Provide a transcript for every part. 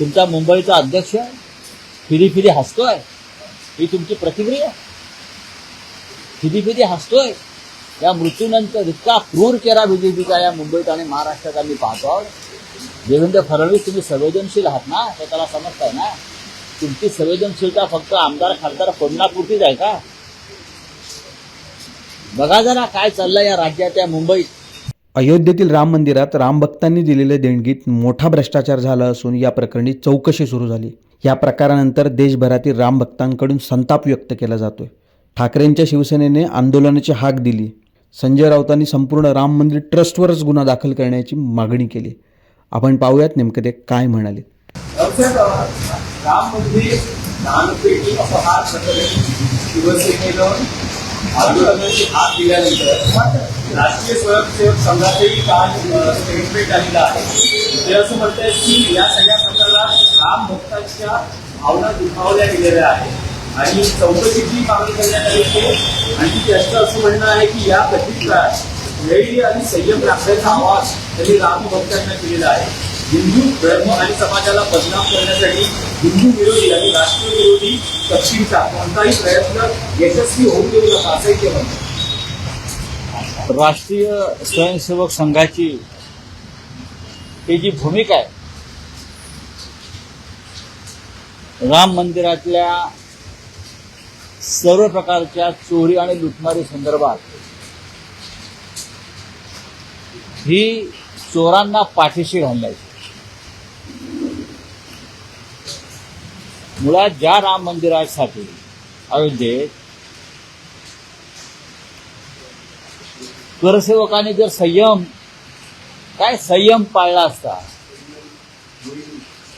तुमचा मुंबईचा अध्यक्ष फिरी फिरी हसतोय, ही तुमची प्रतिक्रिया? फिरी फिरी हसतोय. या मृत्यूनंतर इतका क्रूर चेहरा बीजेपीचा या मुंबईत आणि महाराष्ट्रात आम्ही पाहतो. देवेंद्र फडणवीस, तुम्ही संवेदनशील आहात ना, हे त्याला समजताय ना? तुमची संवेदनशीलता फक्त आमदार खासदार फोडण्यापुरतीच आहे का? बघा जरा काय चाललंय या राज्यात, या मुंबईत. अयोध्येतील राम मंदिरात रामभक्तांनी दिलेल्या देणगीत मोठा भ्रष्टाचार झाला असून या प्रकरणी चौकशी सुरू झाली. या प्रकारानंतर देशभरातील रामभक्तांकडून संताप व्यक्त केला जातोय. ठाकरेंच्या शिवसेनेने आंदोलनाची हाक दिली. संजय राऊतांनी संपूर्ण राम मंदिर ट्रस्टवरच गुन्हा दाखल करण्याची मागणी केली. आपण पाहूयात नेमकं ते काय म्हणाले. राम मंदिर दानपेटी अपहार प्रकरणी शिवसेनेनं आंदोलनाची हाक दिल्यानंतर राष्ट्रीय स्वयंसेवक संघाचंही काल स्टेटमेंट आलेलं आहे. ते असं म्हणतात की या सगळ्या प्रकरणात राम भक्तांच्या भावना दुखावल्या गेलेल्या आहेत आणि चौकशीची मागणी करण्यात आली आहे. आणि त्याचं असं म्हणणं आहे की या कथित काळात धैर्य आणि संयम राखण्याचा आवाज त्यांनी राम भक्तांना केलेला आहे. हिंदू धर्म आणि समाजाला बदनाम करण्यासाठी हिंदू विरोधी आणि राष्ट्रविरोधी शक्तींचा कोणताही प्रयत्न यशस्वी होऊ देऊ नका, असंही ते म्हणतात. राष्ट्रीय स्वयंसेवक संघाची ही जी भूमिका आहे, राम मंदिरातल्या सर्व प्रकारच्या चोरी आणि लुटमारी संदर्भात ही चोरांना पाठीशी घालायची. मुळात ज्या राम मंदिरासाठी अयोध्येत करसेवकांनी जर संयम पाळला असता,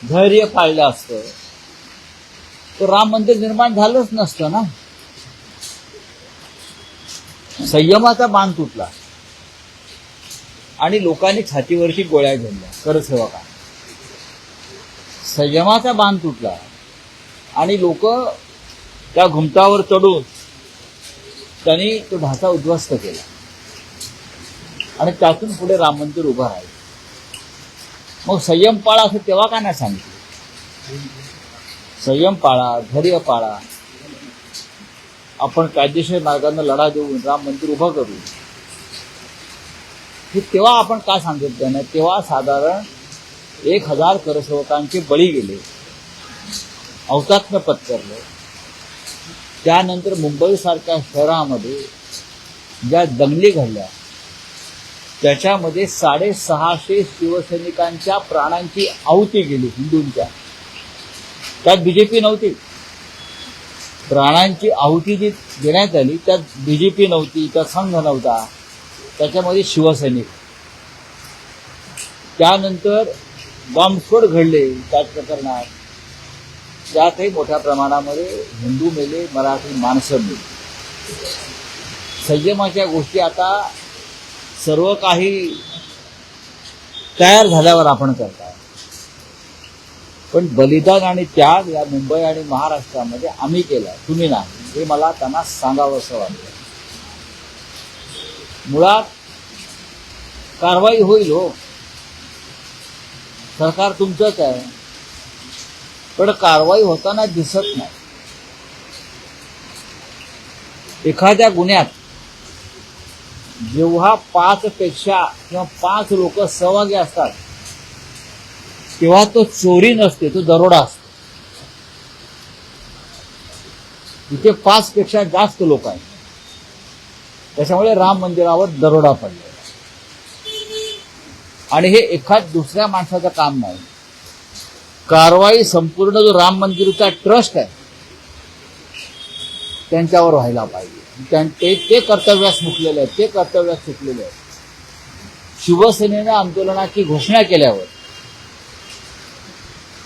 धैर्य पाळलं असतं, तर राम मंदिर निर्माण झालंच नसतं ना. संयमाचा बांध तुटला आणि लोकांनी छातीवरची गोळ्या घेतल्या. करसेवकांनी संयमाचा बांध तुटला आणि लोक त्या घुमटावर चढून त्यांनी तो ढाचा उद्ध्वस्त केला आणि त्यातून पुढे राम मंदिर उभं राहिलं. मग संयम पाळा असं तेव्हा का नाही सांगितलं? संयम पाळा, धैर्य पाळा, आपण कायदेशीर मार्गाने लढा देऊन राम मंदिर उभं करू, हे तेव्हा आपण का सांगितलं नाही? तेव्हा साधारण 1000 करसेवकांचे बळी गेले, औतात्म्य पत्करलं. त्यानंतर मुंबईसारख्या शहरामध्ये ज्या दंगली घडल्या त्याच्यामध्ये 650 शिवसैनिकांच्या प्राणांची आहुती गेली हिंदूंच्या. त्यात बीजेपी नव्हती. प्राणांची आहुती जी देण्यात आली त्यात बीजेपी नव्हती, त्यात संघ नव्हता, त्याच्यामध्ये शिवसैनिक. त्यानंतर बॉम्बस्फोट घडले त्याच प्रकरणात, त्यातही मोठ्या प्रमाणामध्ये हिंदू मेले, मराठी माणसं मेली. संयमाच्या गोष्टी आता सर्व काही तयार झाल्यावर आपण करताय, पण बलिदान आणि त्याग या मुंबई आणि महाराष्ट्रामध्ये आम्ही केलाय, तुम्ही नाही, हे मला त्यांना सांगावंसं वाटतं. मुळात कारवाई होईल हो, सरकार तुमचंच आहे, पण कारवाई होताना दिसत नाही. एखाद्या गुन्ह्यात जेव्हा 5 पेक्षा किंवा 5 लोक सहभागी असतात तेव्हा तो चोरी नसते, तो दरोडा असतो. इथे 5 पेक्षा जास्त लोक आहेत, त्याच्यामुळे राम मंदिरावर दरोडा पडला. आणि हे एखाद दुसऱ्या माणसाचं काम नाही. कारवाई संपूर्ण जो राम मंदिरचा ट्रस्ट आहे त्यांच्यावर व्हायला पाहिजे. ते कर्तव्यास मुकलेले आहेत, ते कर्तव्यास चुकलेले आहेत. शिवसेनेनं आंदोलनाची घोषणा केल्यावर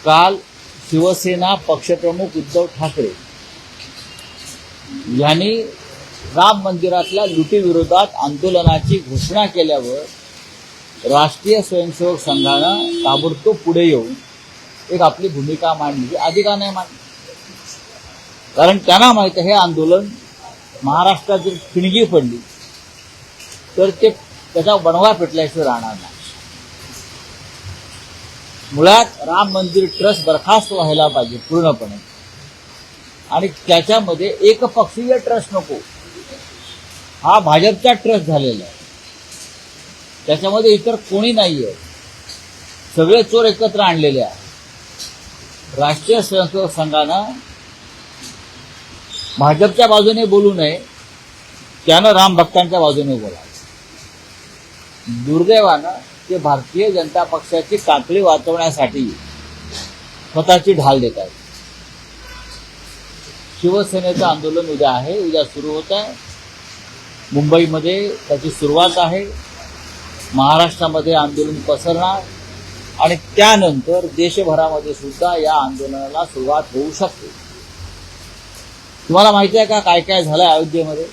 काल शिवसेना पक्षप्रमुख उद्धव ठाकरे यांनी राम मंदिरातल्या लुटीविरोधात आंदोलनाची घोषणा केल्यावर राष्ट्रीय स्वयंसेवक संघानं ताबडतोब पुढे येऊन एक आपली भूमिका मांडली. आधी का नाही मांडली? कारण त्यांना माहिती आहे हे आंदोलन महाराष्ट्रात जर ठिणगी पडली तर ते त्याचा बनवा पेटल्याशिवाय राहणार नाही. मुळात राम मंदिर ट्रस्ट बरखास्त व्हायला पाहिजे पूर्णपणे, आणि त्याच्यामध्ये एकपक्षीय ट्रस्ट नको. हा भाजपचा ट्रस्ट झालेला आहे, त्याच्यामध्ये इतर कोणी नाहीये, सगळे चोर एकत्र आणलेले आहेत. राष्ट्रीय स्वयंसेवक संघानं भाजपच्या बाजूने बोलू नये, त्यानं राम भक्तांच्या बाजूने बोलावं. दुर्दैवानं ते भारतीय जनता पक्षाची काकडी वाचवण्यासाठी स्वतःची ढाल देत आहेत. शिवसेनेचं आंदोलन उद्या आहे, उद्या सुरू होत आहे. मुंबईमध्ये त्याची सुरुवात आहे, महाराष्ट्रामध्ये आंदोलन पसरणार आणि त्यानंतर देशभरामध्ये सुद्धा या आंदोलनाला सुरुवात होऊ शकते. तुम्हाला माहिती आहे का काय काय झालंय अयोध्येमध्ये?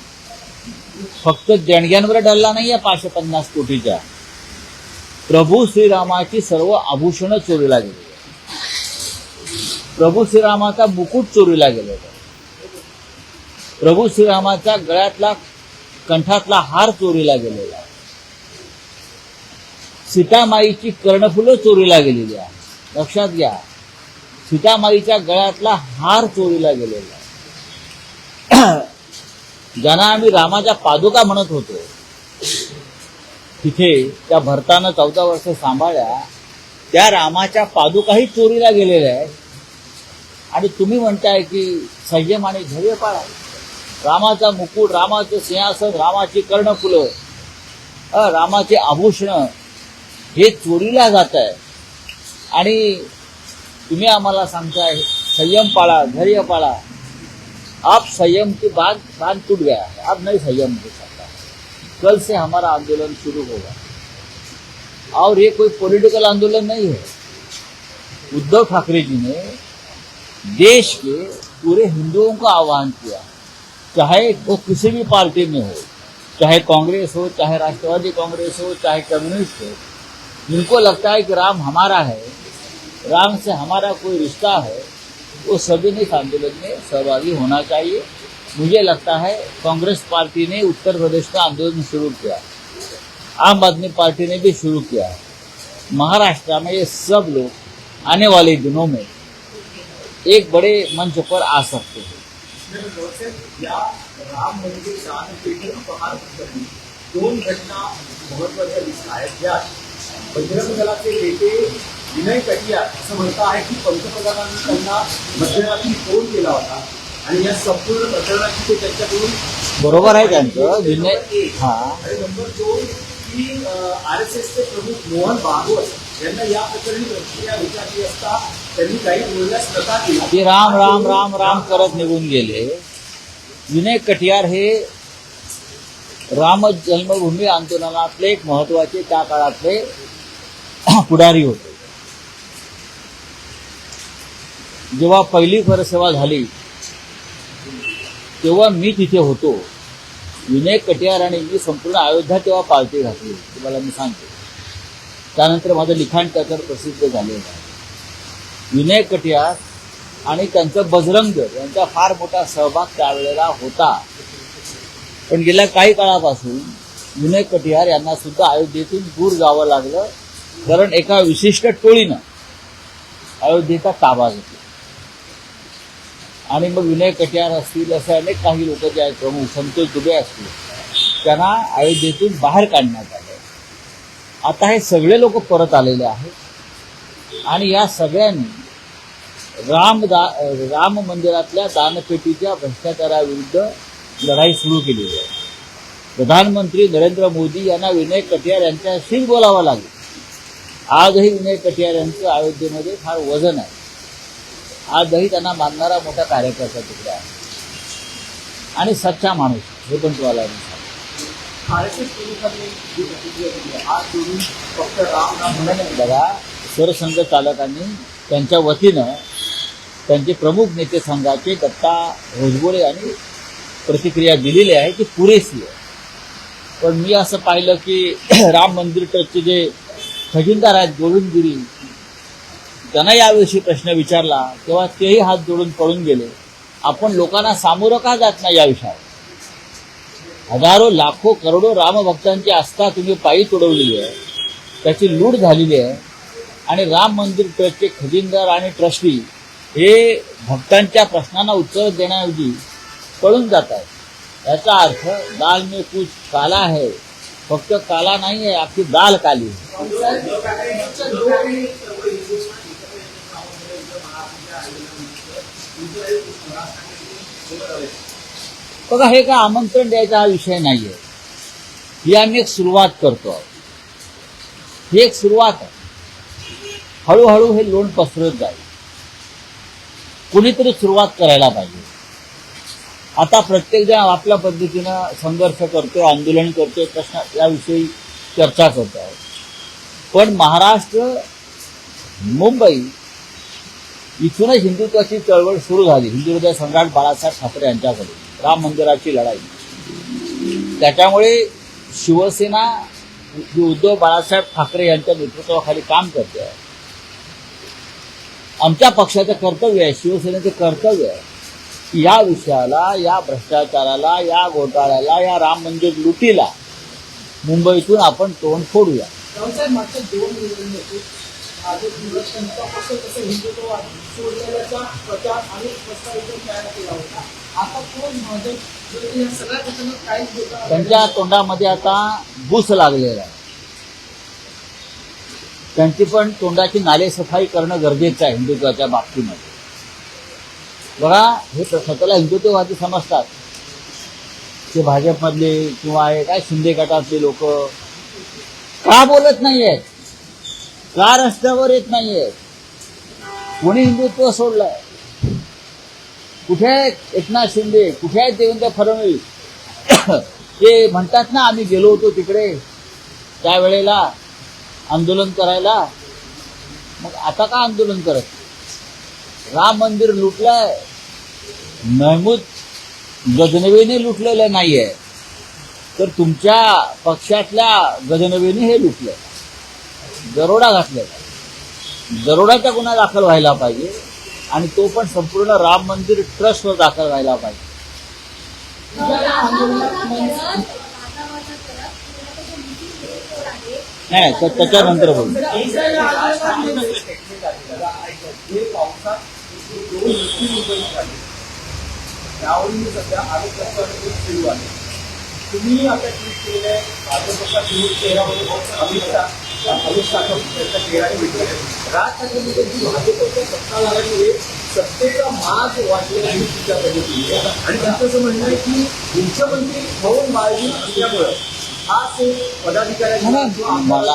फक्त देणग्यांवर डल्ला नाहीये 550 कोटीच्या. प्रभू श्रीरामाची सर्व आभूषणं चोरीला गेली, प्रभू श्रीरामाचा मुकुट चोरीला गेलेला, प्रभू श्रीरामाच्या गळ्यातला कंठातला हार चोरीला गेलेला, सीतामाईची कर्णफुलं चोरीला गेलेली आहे. लक्षात घ्या, सीतामाईच्या गळ्यातला हार चोरीला गेलेला. ज्यांना आम्ही रामाच्या पादुका म्हणत होतो, तिथे त्या भरतानं 14 वर्ष सांभाळल्या त्या रामाच्या पादुकाही चोरीला गेलेल्या आहेत. आणि तुम्ही म्हणताय की संयम आणि धैर्य पाळा. रामाचा मुकुट, रामाचं सिंहासन, रामाची कर्णफुलं, रामाचे आभूषणं हे चोरीला जात आहे, आणि तुम्ही आम्हाला सांगताय संयम पाळा, धैर्य पाळा. आप संयम की बांध टूट गया है, अब नहीं संयम हो सकता. कल से हमारा आंदोलन शुरू होगा, और ये कोई पॉलिटिकल आंदोलन नहीं है. उद्धव ठाकरे जी ने देश के पूरे हिंदुओं का आह्वान किया, चाहे वो किसी भी पार्टी में हो, चाहे कांग्रेस हो, चाहे राष्ट्रवादी कांग्रेस हो, चाहे कम्युनिस्ट हो. जिनको लगता है कि राम हमारा है, राम से हमारा कोई रिश्ता है, वो सभी ने इस आंदोलन में सहभागी होना चाहिए. मुझे लगता है कांग्रेस पार्टी ने उत्तर प्रदेश का आंदोलन शुरू किया, आम आदमी पार्टी ने भी शुरू किया. महाराष्ट्र में ये सब लोग आने वाले दिनों में एक बड़े मंच पर आ सकते हैं. या राम मंदिर दानपेटी अपहार प्रकरणी 2 घटना महत्वाच्या दिसत आहेत. ज्यात बजरंग दलाचे नेते विनय कटियार असं म्हणतं आहे की पंतप्रधानांनी त्यांना मध्यरात्री फोन केला होता आणि या संपूर्ण प्रकरणाची ते त्यांच्याकडून. बरोबर आहे त्यांचं विनय. हा, आणि नंबर 2 की RSSचे प्रमुख मोहन भागवत यांना या प्रकरणी प्रक्रिया विचारली असता त्यांनी काही बोलण्यास नकार दिला. ते राम राम राम राम करत निघून गेले. विनय कटियार हे राम जन्मभूमी आंदोलनातले एक महत्वाचे त्या काळातले पुढारी होते. जेव्हा पहिली परसेवा झाली तेव्हा मी तिथे होतो. विनय कटियार आणि मी संपूर्ण अयोध्या तेव्हा पालथी घातली, तुम्हाला मी सांगतो. त्यानंतर माझं लिखाण त्याच्यावर प्रसिद्ध झालेलं आहे. विनय कटियार आणि त्यांचं बजरंग यांचा फार मोठा सहभाग त्यावेळेला होता. पण गेल्या काही काळापासून विनय कटियार यांना सुद्धा अयोध्येतून दूर जावं लागलं, कारण एका विशिष्ट टोळीनं अयोध्येचा ताबा घेतला. आणि मग विनय कटियार असतील, असे अनेक काही लोक जे आहेत प्रमुख, संतोष दुबे असतील, त्यांना अयोध्येतून बाहेर काढण्यात आलं. आता हे सगळे लोक परत आलेले आहेत आणि या सगळ्यांनी राम मंदिरातल्या दानपेटीच्या भ्रष्टाचाराविरुद्ध लढाई सुरू केलेली आहे. प्रधानमंत्री नरेंद्र मोदी यांना विनय कटियार यांच्याशीच बोलावं लागेल. आजही विनय कटियार यांचं अयोध्येमध्ये फार वजन आहे. आजही त्यांना मानणारा मोठा कार्यकर्ता तिकडे आहे आणि सच्चा माणूस, हे पण तुम्हाला सांगतो. RSS पोलिसांनी जी प्रतिक्रिया दिली आहे, आज सोडून फक्त राम राम म्हणून बघा, सरसंघ चालकांनी त्यांच्या वतीनं त्यांचे प्रमुख नेते संघाचे दत्ता भोजबळे यांनी प्रतिक्रिया दिलेली आहे की पुरेशी आहे. पण मी असं पाहिलं की राम मंदिर ट्रस्टचे जे खजिनदार आहेत गोविंदगिरी, त्यांना याविषयी प्रश्न विचारला तेव्हा तेही हात जोडून पळून गेले. आपण लोकांना सामोरं का जात नाही या विषयावर? हजारो लाखो करोडो रामभक्तांची आस्था तुम्ही पायी तुडवलेली आहे, त्याची लूट झालेली आहे आणि राम मंदिर ट्रस्टचे खजिनदार आणि ट्रस्टी हे भक्तांच्या प्रश्नांना उत्तर देण्याऐवजी पळून जात आहेत। याचा अर्थ दाल में कुछ काला है, फक्त काला नाही आहे, अख्खी दाल काली आहे। बघा, हे काय आमंत्रण द्यायचा हा विषय नाहीये, ही आम्ही एक सुरुवात करतो आहोत। ही एक सुरुवात आहे, हळूहळू हे लोण पसरत जाईल। कुणीतरी सुरुवात करायला पाहिजे। आता प्रत्येक जण आपल्या पद्धतीनं संघर्ष करतोय, आंदोलन करतोय, प्रश्न याविषयी चर्चा करतो आहे। पण महाराष्ट्र, मुंबई इथूनच हिंदुत्वाची चळवळ सुरू झाली। हिंदू हृदय सम्राट बाळासाहेब ठाकरे यांच्याकडे राम मंदिराची लढाई। त्याच्यामुळे शिवसेना जी उद्धव बाळासाहेब ठाकरे यांच्या नेतृत्वाखाली काम करते आहे, आमच्या पक्षाचं कर्तव्य आहे, शिवसेनेचं कर्तव्य आहे की या विषयाला, या भ्रष्टाचाराला, या घोटाळ्याला, या राम मंदिर लुटीला मुंबईतून आपण तोंड फोडूया। मागच्या 2 निवडणुकीत आज हिंदुत्वापासून कसं हिंदुत्ववाद सोडलेल्याचा प्रचार आणि प्रस्तावित तयार केला होता। आता कोण भाजप या सगळ्या घटनेत काहीच होता, त्यांच्या तोंडामध्ये आता बूस लागलेला आहे। त्यांची पण तोंडाची नालेसफाई करणं गरजेचं आहे हिंदुत्वाच्या बाबतीमध्ये। बघा, हे स्वतःला हिंदुत्ववादी समजतात ते भाजपमधले किंवा हे काय शिंदे गटातले लोक का बोलत नाहीयेत, का रस्त्यावर येत नाहीयेत? कोणी हिंदुत्व सोडलंय? कुठे आहेत एकनाथ शिंदे, कुठे आहेत देवेंद्र फडणवीस? ते म्हणतात ना, आम्ही गेलो होतो तिकडे त्यावेळेला आंदोलन करायला। मग आता का आंदोलन करत? राम मंदिर लुटलंय, महमूद गजनवीने लुटलेलं नाहीये, तर तुमच्या पक्षातल्या गजनवीने हे लुटलंय, दरोडा घातलेला। दरोड्याचा गुन्हा दाखल व्हायला पाहिजे आणि तो पण संपूर्ण राम मंदिर ट्रस्टवर दाखल व्हायला पाहिजे। नाही, तर त्याच्यानंतर बोलू। त्यावरून सध्या आरोग्याचा सुरू आहे। तुम्ही आता ट्विट केलेलं आहे, भाजपचा चेहरा अमित शाह त्याच्या चेहऱ्याने भेटले। राज ठाकरेंमध्ये जी भाजपच्या सत्ता झाल्यामुळे सत्तेचा माज वाटलेला आहे तिच्या पद्धतीने, आणि त्यांचं असं म्हणणं आहे की मुख्यमंत्री होऊन बाळगी असल्यामुळं हा ते पदाधिकाऱ्यांचा माज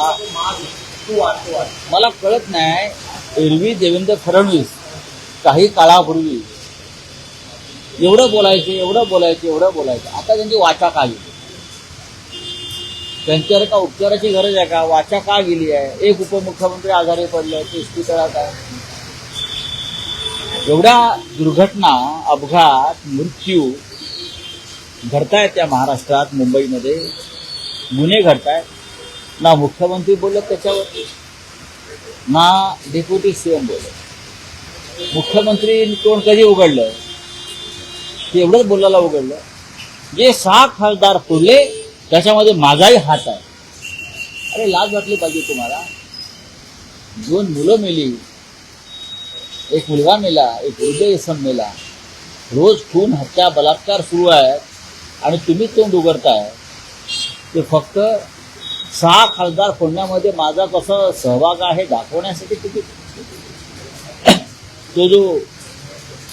तो वाटतो। मला कळत नाही, एरवी देवेंद्र फडणवीस काही काळापूर्वी एवढं बोलायचे, आता त्यांची वाचा का गेली? त्यांच्यावर का उपचाराची गरज आहे का? वाचा का गेली आहे? एक उपमुख्यमंत्री आजारी पडले, ते इस्पितळात आहे। एवढ्या दुर्घटना, अपघात, मृत्यू घडतायत त्या महाराष्ट्रात, मुंबईमध्ये गुन्हे घडतायत, ना मुख्यमंत्री बोलत त्याच्यावर, ना डेप्युटी सीएम बोलत। मुख्यमंत्री तोंड कधी उघडलं? ते एवढंच बोलायला उघडलं, जे 6 खासदार फोडले त्याच्यामध्ये माझाही हात आहे। अरे लाज वाटली पाहिजे तुम्हाला। 2 मुलं मेली, एक मुलगा मेला, एक वृद्ध इसम मेला, रोज खून, हत्या, बलात्कार सुरू आहेत आणि तुम्ही तोंड उघडताय। ते फक्त 6 खासदार फोडण्यामध्ये माझा कसं सहभाग आहे दाखवण्यासाठी किती। तो जो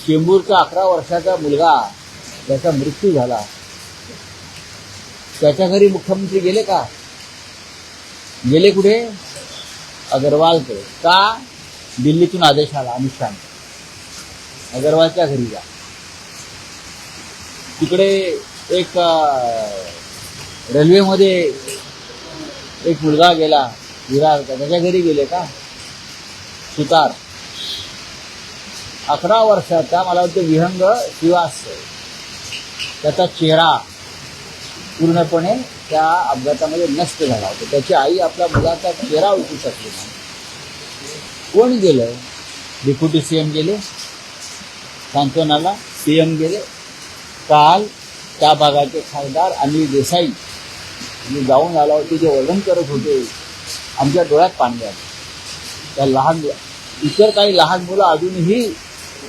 चेंबूरचा 11 वर्षाचा मुलगा त्याचा मृत्यू झाला, त्याच्या घरी मुख्यमंत्री गेले का? गेले कुठे? अगरवालकडे। का? दिल्लीतून आदेश आला अमित शाह, अगरवालच्या घरी जा। तिकडे एक रेल्वेमध्ये एक मुलगा गेला विरारचा, त्याच्या घरी गेले का? सुतार 11 वर्षाचा, मला वाटतं विहंग श्रीवास, त्याचा चेहरा पूर्णपणे त्या अपघातामध्ये नष्ट झाला होता। त्याची आई आपल्या मुलाचा चेहरा ओळखू शकली नाही। कोण गेलं? डेप्युटी सीएम गेले सांत्वनाला, सीएम गेले। काल त्या भागाचे खासदार अनिल देसाई जे जाऊन आला होते, जे वर्णन करत होते, आमच्या डोळ्यात पाणी आलं। त्या इतर काही लहान मुलं अजूनही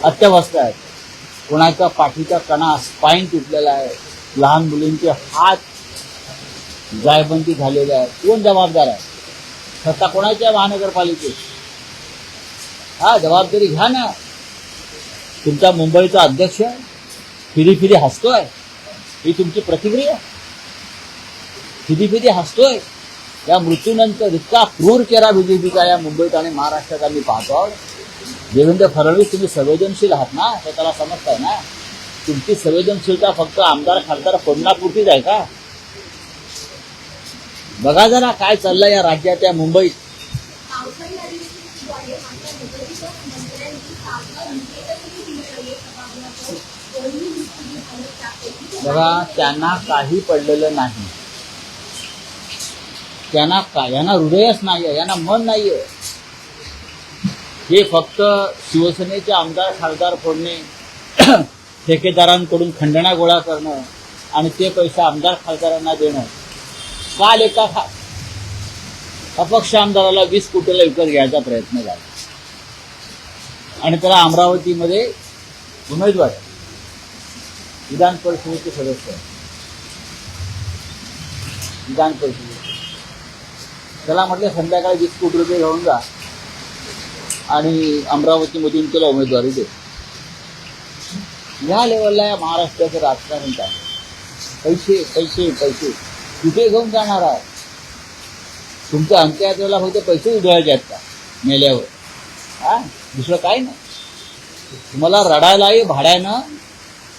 अत्यवस्थ आहेत. कोणाचा पाठीचा कणा स्पाईन तुटलेला आहे, लहान मुलींचे हात जायबंदी झालेले आहेत. कोण जबाबदार आहे? सत्ता कोणाच्या महानगरपालिकेत? हा, जबाबदारी घ्या ना. तुमचा मुंबईचा अध्यक्ष फिरी फिरी हसतोय, ही तुमची प्रतिक्रिया? फिरी फिरी हसतोय. या मृत्यूनंतर इतका क्रूर चेहरा बीजेपीचा या मुंबईत आणि महाराष्ट्रात आम्ही पाहतो आहोत. देवेंद्र फडणवीस, तुम्ही संवेदनशील आहात ना, हे त्याला समजताय ना. तुमची संवेदनशीलता फक्त आमदार खासदार फोडण्यापुरतीच आहे का? बघा जरा काय चाललंय या राज्यात, या मुंबईत. बघा, त्यांना काही पडलेलं नाही. यांना हृदयच नाहीये, यांना मन नाहीये. हे फक्त शिवसेनेचे आमदार खासदार फोडणे, ठेकेदारांकडून खंडणा गोळा करणं आणि ते पैसे आमदार खासदारांना देणं. काल एका अपक्ष आमदाराला 20 कोटीला विकत घ्यायचा प्रयत्न झाला आणि त्याला अमरावतीमध्ये उमेदवार विधान परिषदेचे सदस्य विधान परिषदेचे. त्याला म्हटलं संध्याकाळी 20 कोटी रुपये घेऊन जा आणि अमरावतीमधून त्याला उमेदवारी दे. या लेवलला या महाराष्ट्राचं राजकारण आहे. पैसे पैसे पैसे कुठे घेऊन जाणार आहे? तुमच्या अंत्ययात्रेला फक्त पैसे उधळायचे आहेत का मेल्यावर? हा, दुसरं काय नाही. तुम्हाला रडायलाही भाड्यानं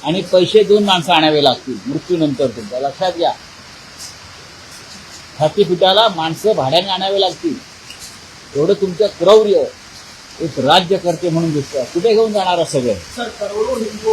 आणि पैसे देऊन माणसं आणावे लागतील मृत्यूनंतर. तुमच्या लक्षात घ्या, छातीपिटाला माणसं भाड्याने आणावे लागतील. एवढं तुमचं क्रौर्य एक राज्यकर्ते म्हणून दिसतं. कुठे घेऊन जाणार सगळं? सर, करोडो हिंदू